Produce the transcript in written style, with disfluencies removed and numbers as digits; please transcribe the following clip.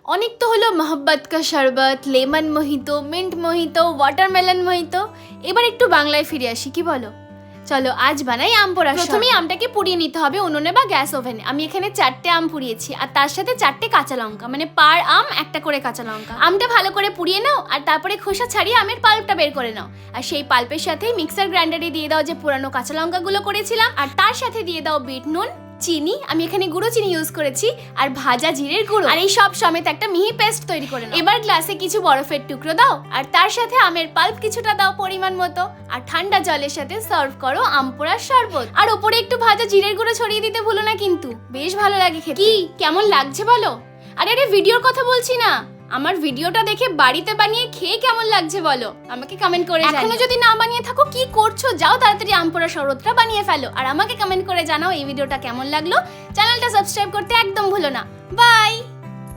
অনেক তো হলো মোহব্বত কা শরবত, lemon mojito, mint mojito, watermelon mojito. এবার একটু বাংলায় ফিরে আসি, কি বলো? চলো আজ বানাই আম পোড়া। প্রথমেই আমটাকে পুড়িয়ে নিতে হবে উনুনে বা গ্যাস ওভেনে। আমি এখানে 4টে আম পুড়িয়েছি আর তার সাথে 4টে কাঁচা লঙ্কা, মানে পার আম একটা করে কাঁচা লঙ্কা। আমটা ভালো করে পুড়িয়ে নাও আর তারপরে খোসা ছাড়িয়ে আমের পাল্পটা বের করে নাও। আর সেই পাল্পের সাথেই মিক্সার গ্রাইন্ডারে দিয়ে দাও যে পুরানো কাঁচা লঙ্কাগুলো করেছিলাম, আর তার সাথে দিয়ে দাও বিট নুন, চিনি, আমি এখানে গুঁড়ো চিনি ইউজ করেছি, আর ভাজা জিরের গুঁড়ো, আর এই সব সমেত একটা মিহি পেস্ট তৈরি করে নাও। এবার গ্লাসে কিছু বরফের টুকরো দাও আর তার সাথে আমের পাল্প কিছুটা দাও পরিমাণ মতো, আর ঠান্ডা জলের সাথে সার্ভ করো আম পোড়ার শরবত। আর ওপরে একটু ভাজা জিরের গুঁড়ো ছড়িয়ে দিতে ভুলো না কিন্তু, বেশ ভালো লাগে খেতে। কি কেমন লাগছে বলো? আরে ভিডিওর কথা বলছি না, আমার ভিডিওটা দেখে বাড়িতে বানিয়ে খেয়ে কেমন লাগছে বলো, আমাকে কমেন্ট করে জানাও। এখনো যদি না বানিয়ে থাকো কি করছো, যাও তাড়াতাড়ি আম পোড়া শরবতটা বানিয়ে ফেলো আর আমাকে কমেন্ট করে জানাও এই ভিডিওটা কেমন লাগলো। চ্যানেলটা সাবস্ক্রাইব করতে একদম ভুলো না। বাই।